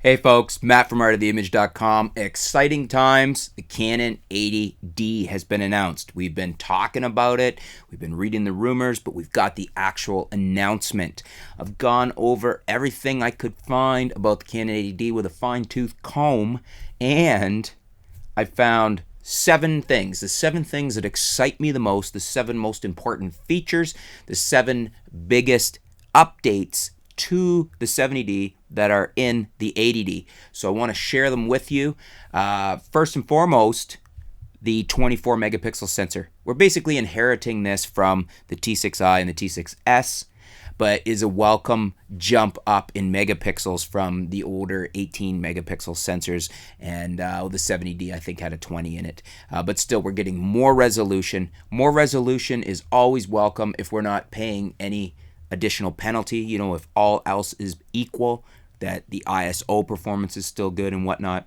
Hey folks, Matt from artoftheimage.com. Exciting times. The Canon 80D has been announced. We've been talking about it. We've been reading the rumors, but we've got the actual announcement. I've gone over everything I could find about the Canon 80D with a fine-tooth comb, and I found 7 things. The 7 things that excite me the most, the 7 most important features, the 7 biggest updates to the 70D that are in the 80D. So I want to share them with you. First and foremost, the 24 megapixel sensor. We're basically inheriting this from the T6i and the T6s, but is a welcome jump up in megapixels from the older 18 megapixel sensors, and the 70D I think had a 20 in it. But still, we're getting more resolution. More resolution is always welcome if we're not paying any additional penalty. You know, if all else is equal, that the ISO performance is still good and whatnot.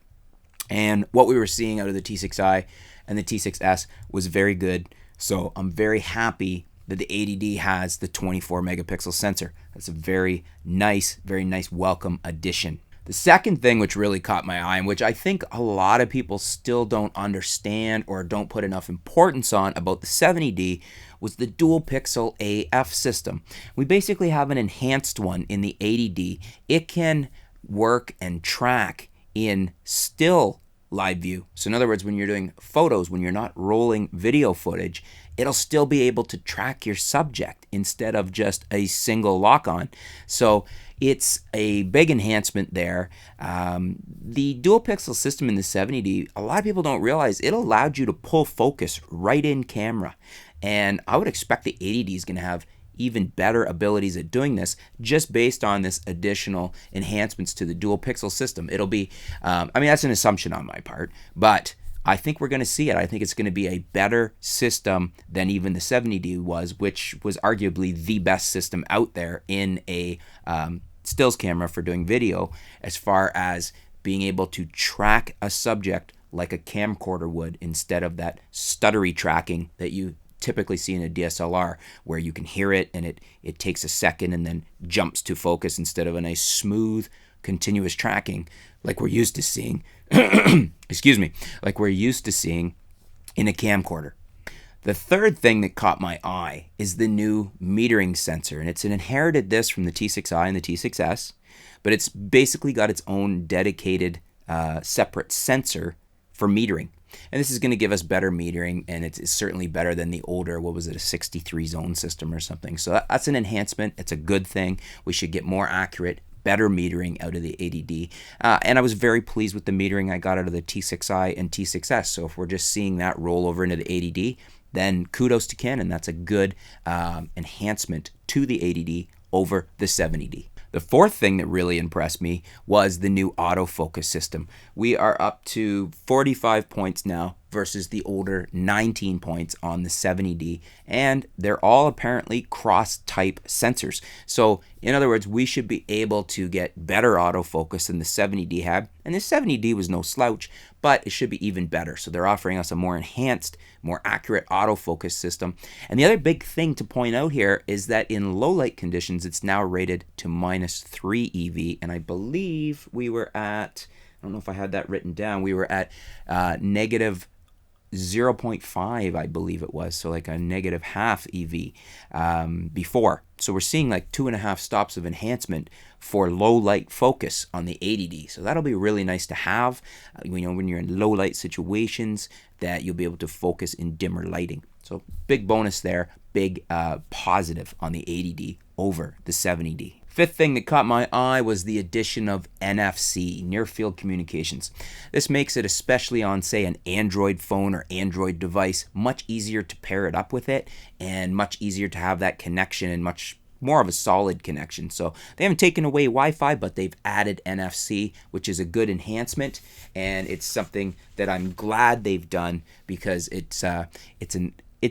And what we were seeing out of the T6i and the T6s was very good. So I'm very happy that the 80D has the 24 megapixel sensor. That's a very nice welcome addition. The second thing which really caught my eye, and which I think a lot of people still don't understand or don't put enough importance on about the 70D, was the dual pixel AF system. We basically have an enhanced one in the 80D. It can work and track in still live view. So in other words, when you're doing photos, when you're not rolling video footage, it'll still be able to track your subject instead of just a single lock-on. So it's a big enhancement there. The dual pixel system in the 70D, a lot of people don't realize it allowed you to pull focus right in camera. And I would expect the 80D is going to have even better abilities at doing this just based on this additional enhancements to the dual pixel system. It'll be, I mean, that's an assumption on my part, but I think we're going to see it. I think it's going to be a better system than even the 70D was, which was arguably the best system out there in a stills camera for doing video, as far as being able to track a subject like a camcorder would, instead of that stuttery tracking that you typically see in a DSLR, where you can hear it and it takes a second and then jumps to focus, instead of a nice smooth continuous tracking like we're used to seeing excuse me, like we're used to seeing in a camcorder. The third thing that caught my eye is the new metering sensor, and it's inherited this from the T6i and the T6s, but it's basically got its own dedicated separate sensor for metering. And this is going to give us better metering, and it's certainly better than the older, what was it, a 63 zone system or something. So that's an enhancement. It's a good thing. We should get more accurate, better metering out of the 80D. And I was very pleased with the metering I got out of the T6i and T6s. So if we're just seeing that roll over into the 80D, then kudos to Canon. That's a good enhancement to the 80D over the 70D. The fourth thing that really impressed me was the new autofocus system. We are up to 45 points now versus the older 19 points on the 70D, and they're all apparently cross-type sensors. So in other words, we should be able to get better autofocus than the 70D had, and the 70D was no slouch, but it should be even better. So they're offering us a more enhanced, more accurate autofocus system. And the other big thing to point out here is that in low light conditions, it's now rated to -3 EV, and I believe we were at, I don't know if I had that written down, we were at negative 0.5, I believe it was, so like a negative half EV before. So we're seeing like 2.5 stops of enhancement for low light focus on the 80D. So that'll be really nice to have, you know, when you're in low light situations, that you'll be able to focus in dimmer lighting. So big bonus there, big positive on the 80D over the 70D. Fifth thing that caught my eye was the addition of NFC, near field communications. This makes it, especially on, say, an Android phone or Android device, much easier to pair it up with it, and much easier to have that connection, and much more of a solid connection. So they haven't taken away Wi-Fi, but they've added NFC, which is a good enhancement, and it's something that I'm glad they've done, because it's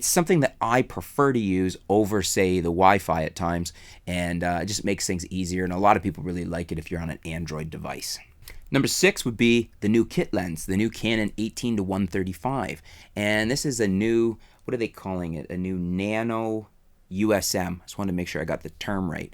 something that I prefer to use over, say, the Wi-Fi at times, and it just makes things easier, and a lot of people really like it if you're on an Android device. Number 6 would be the new kit lens, the new Canon 18-135, and this is a new, what are they calling it, a new nano USM. I just wanted to make sure I got the term right.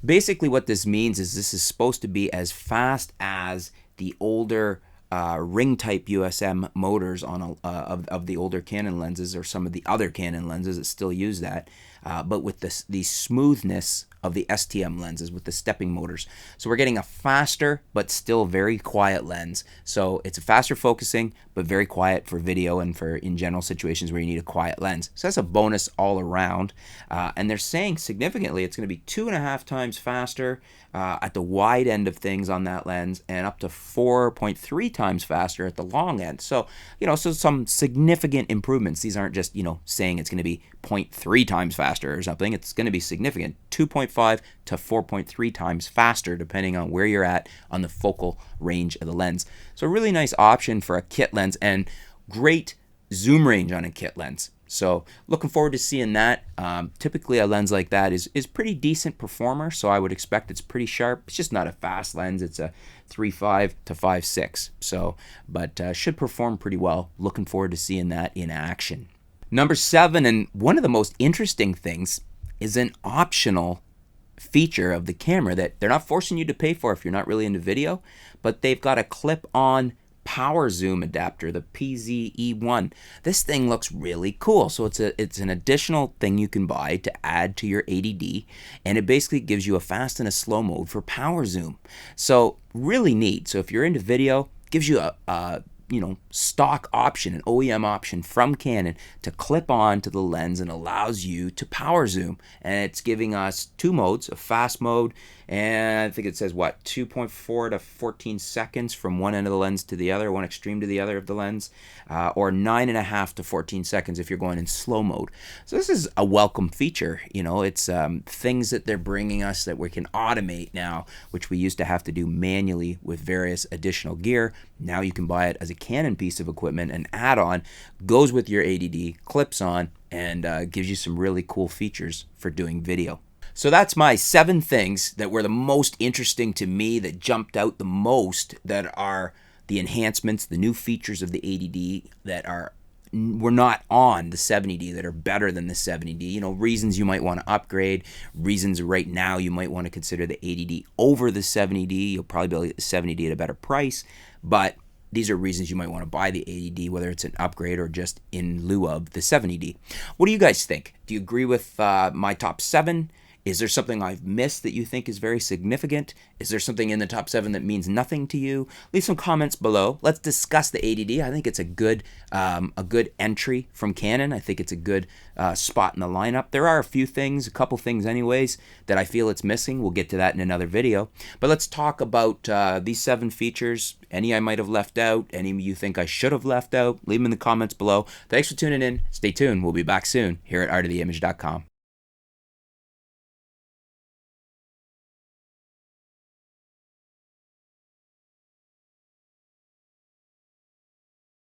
Basically what this means is this is supposed to be as fast as the older ring type USM motors on of the older Canon lenses, or some of the other Canon lenses that still use that, but with the smoothness of the STM lenses with the stepping motors. So we're getting a faster but still very quiet lens. So it's a faster focusing but very quiet for video and for in general situations where you need a quiet lens. So that's a bonus all around. And they're saying significantly it's going to be 2.5 times faster at the wide end of things on that lens, and up to 4.3 times faster at the long end. So, so some significant improvements. These aren't just, saying it's going to be 0.3 times faster or something. It's going to be significant. 2.5 to 4.3 times faster, depending on where you're at on the focal range of the lens. So a really nice option for a kit lens, and great zoom range on a kit lens. So looking forward to seeing that. Typically a lens like that is pretty decent performer, so I would expect it's pretty sharp. It's just not a fast lens. It's a 3.5 to 5.6. So, but should perform pretty well. Looking forward to seeing that in action. Number 7, and one of the most interesting things, is an optional feature of the camera that they're not forcing you to pay for if you're not really into video, but they've got a clip-on power zoom adapter, the PZE1. This thing looks really cool. So it's an additional thing you can buy to add to your 80D, and it basically gives you a fast and a slow mode for power zoom. So really neat. So if you're into video, it gives you a stock option, an OEM option from Canon to clip on to the lens, and allows you to power zoom. And it's giving us 2 modes, a fast mode, and I think it says 2.4 to 14 seconds from one end of the lens to the other, one extreme to the other of the lens, or 9.5 to 14 seconds if you're going in slow mode. So this is a welcome feature. It's things that they're bringing us that we can automate now, which we used to have to do manually with various additional gear. Now you can buy it as a Canon piece of equipment, an add-on, goes with your 80D, clips on, and gives you some really cool features for doing video. So that's my 7 things that were the most interesting to me, that jumped out the most, that are the enhancements, the new features of the 80D that were not on the 70D, that are better than the 70D. Reasons you might want to upgrade, reasons right now you might want to consider the 80D over the 70D. You'll probably be able to get the 70D at a better price, but these are reasons you might want to buy the 80D, whether it's an upgrade or just in lieu of the 70D. What do you guys think? Do you agree with my top 7? Is there something I've missed that you think is very significant? Is there something in the top 7 that means nothing to you? Leave some comments below. Let's discuss the 80D. I think it's a good entry from Canon. I think it's a good spot in the lineup. There are a couple things anyways, that I feel it's missing. We'll get to that in another video. But let's talk about these 7 features. Any I might have left out, any you think I should have left out, leave them in the comments below. Thanks for tuning in. Stay tuned. We'll be back soon here at artoftheimage.com.